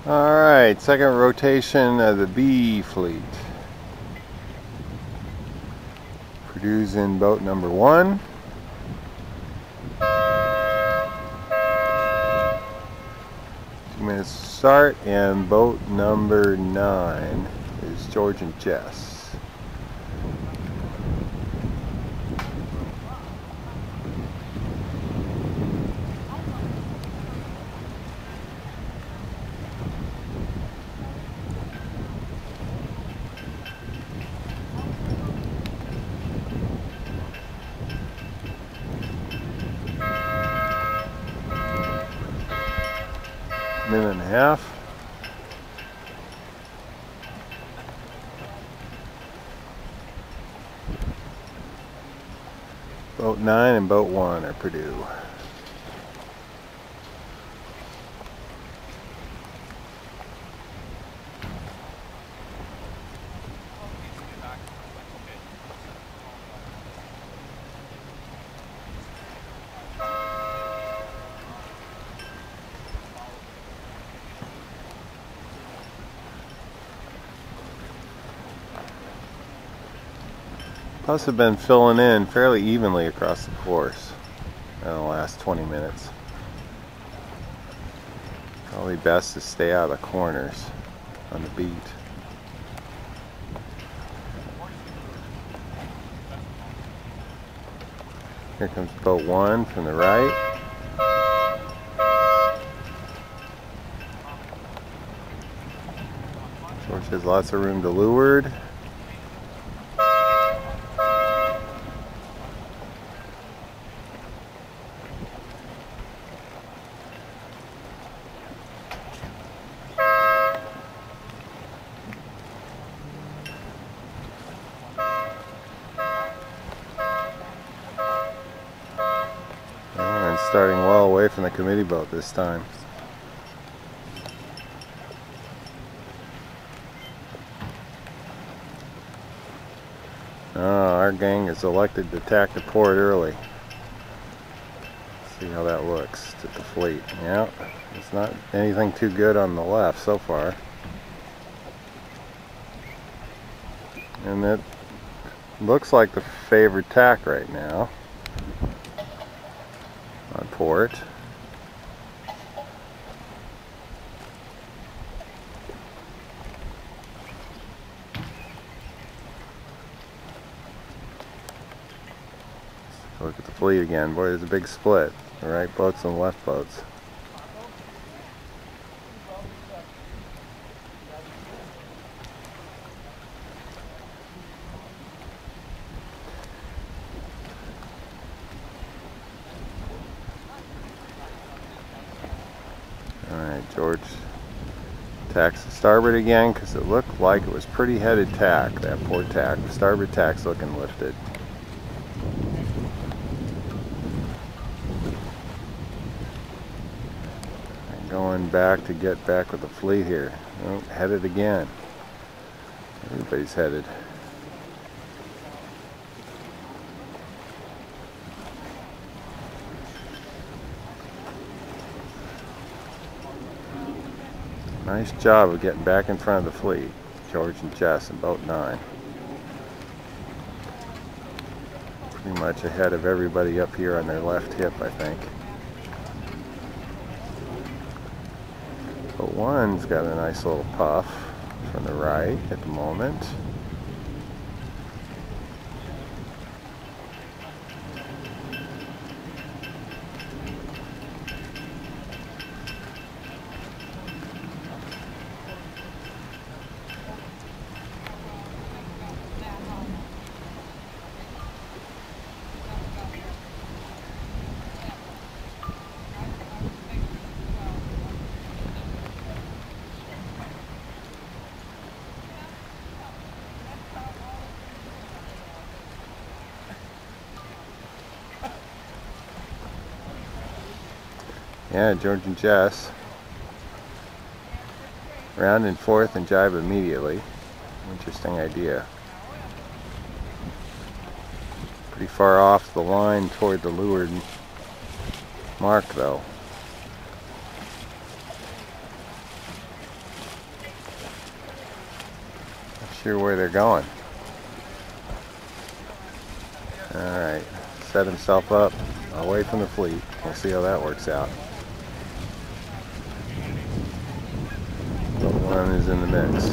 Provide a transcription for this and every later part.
Alright, second rotation of the B fleet. Purdue's in boat number 1. Minutes to start, and boat number 9 is George and Jess. Minute and a half. Boat 9 and boat 1 are Purdue. Plus have been filling in fairly evenly across the course in the last 20 minutes. Probably best to stay out of the corners on the beat. Here comes boat 1 from the right. George has lots of room to leeward. Starting well away from the committee boat this time. Oh, our gang is elected to attack the port early. See how that looks to the fleet. Yeah, it's not anything too good on the left so far. And it looks like the favored tack right now on port. Look at the fleet again. Boy, there's a big split. The right boats and the left boats. Alright, George tacks the starboard again because it looked like it was pretty headed tack, that port tack. The starboard tack's looking lifted. And going back to get back with the fleet here. Oh, headed again. Everybody's headed. Nice job of getting back in front of the fleet, George and Jess in boat 9. Pretty much ahead of everybody up here on their left hip, I think. Boat 1's got a nice little puff from the right at the moment. Yeah, George and Jess round and forth and jibe immediately. Interesting idea. Pretty far off the line toward the leeward mark though. sure where they're going. Alright, set himself up away from the fleet. We'll see how that works out. But one is in the mix.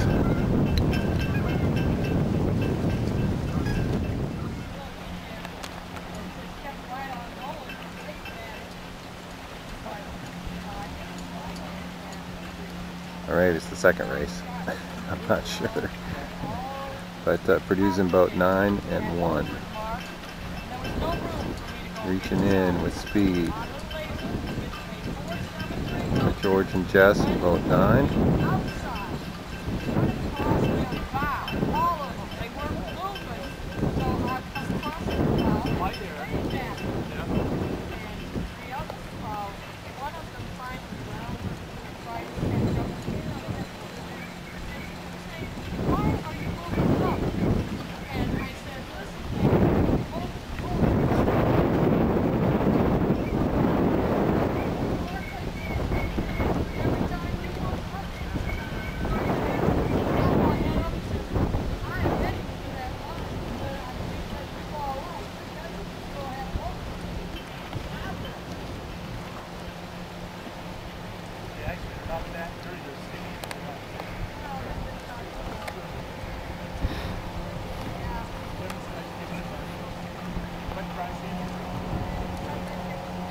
Alright, it's the second race. I'm not sure. But producing boat 9 and 1. Reaching in with speed. George and Jess in boat 9.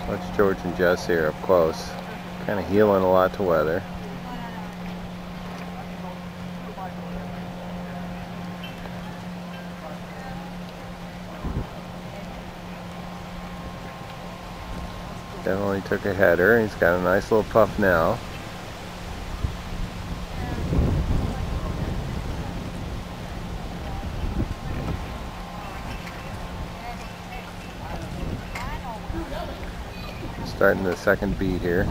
Watch George and Jess here up close. Kind of heeling a lot to weather. Definitely took a header. He's got a nice little puff now. Starting the second beat here.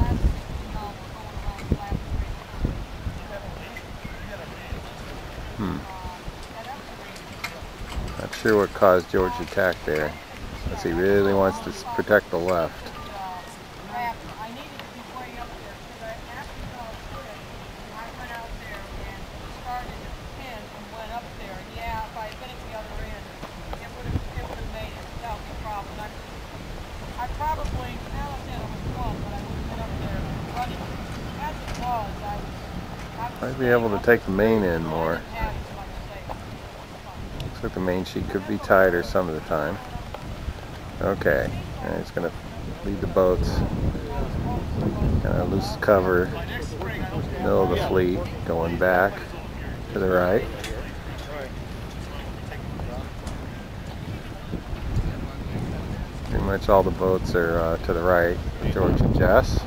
Not sure what caused George to attack there, unless he really wants to protect the left. Might be able to take the main in more. Looks like the main sheet could be tighter some of the time. Okay, and he's going to lead the boats. Kind of loose cover, middle of the fleet, going back to the right. Pretty much all the boats are to the right. George and Jess.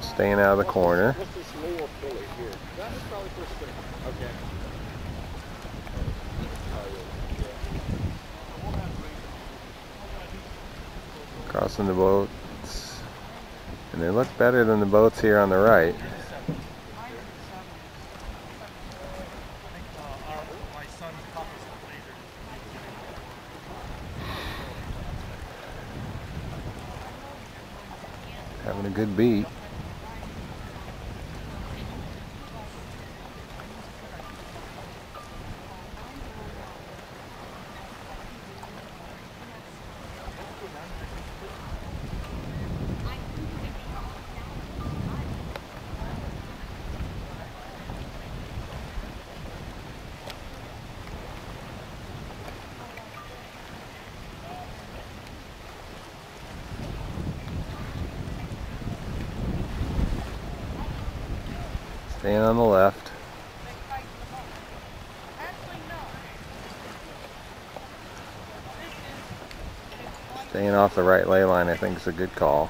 Staying out of the corner. Crossing the boats. And they look better than the boats here on the right. Having a good beat. Staying on the left. Staying off the right ley line, I think, is a good call.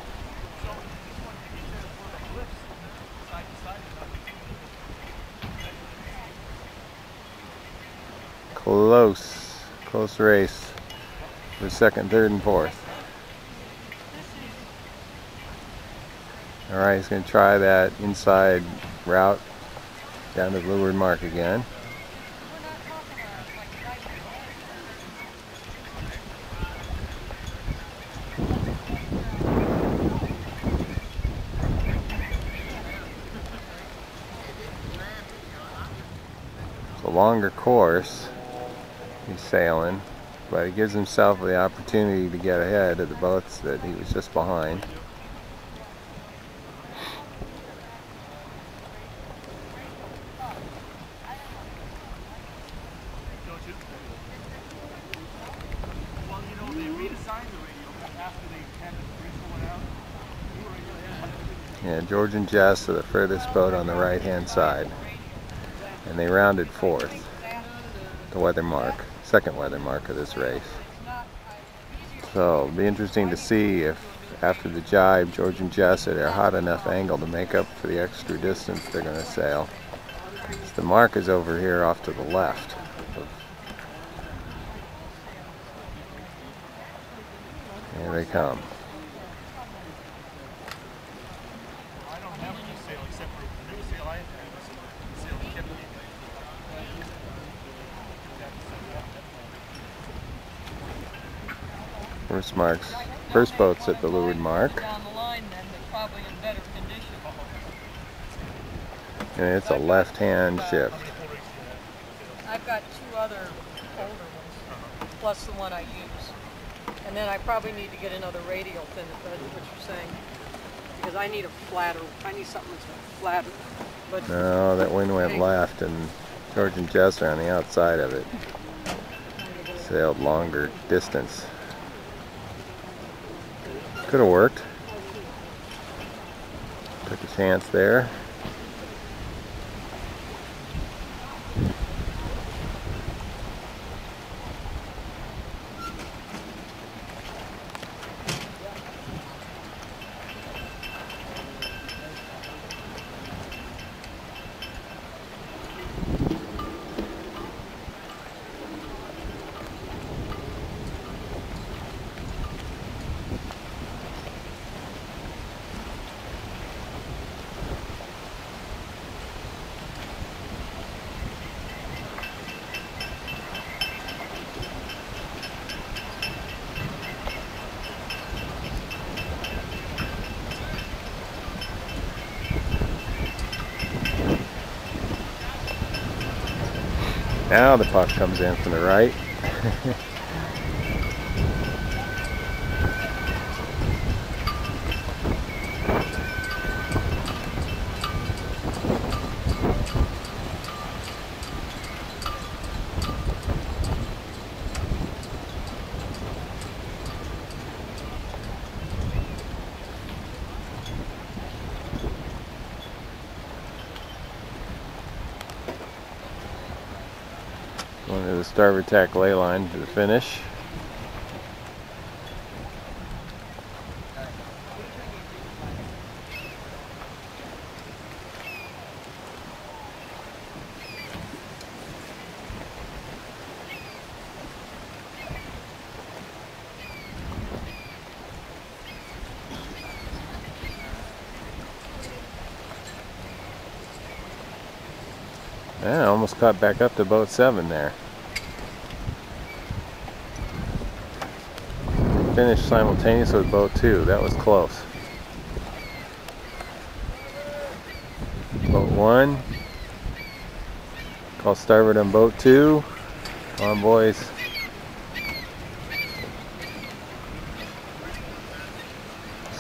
Close race for second, third, and fourth. Alright, he's going to try that inside route down to the leeward mark again. longer course he's sailing, but he gives himself the opportunity to get ahead of the boats that he was just behind. Yeah, George and Jess are the furthest boat on the right-hand side, and they rounded fourth, the weather mark, second weather mark of this race. So it'll be interesting to see if after the jibe, George and Jess are at a hot enough angle to make up for the extra distance they're going to sail. So the mark is over here off to the left. Here they come. First boat's at the leeward mark. Down the line, then they're probably in better condition. And it's a left-hand shift. I've got two other older ones, plus the one I use. And then I probably need to get another radial fin, if that's what you're saying. Because I need a flatter, I need something that's flatter. But no, that wind went left, and George and Jess are on the outside of it. Sailed longer distance. Could have worked. Took a chance there. Now the puck comes in from the right. Going to the starboard tack lay line to the finish. Yeah, almost caught back up to boat 7 there. Finished simultaneous with boat 2. That was close. Boat 1. Call starboard on boat 2. Come on, boys.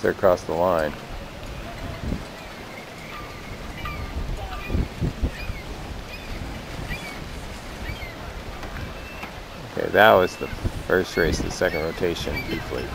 They're across the line. Okay, that was the first race of the second rotation, B fleet.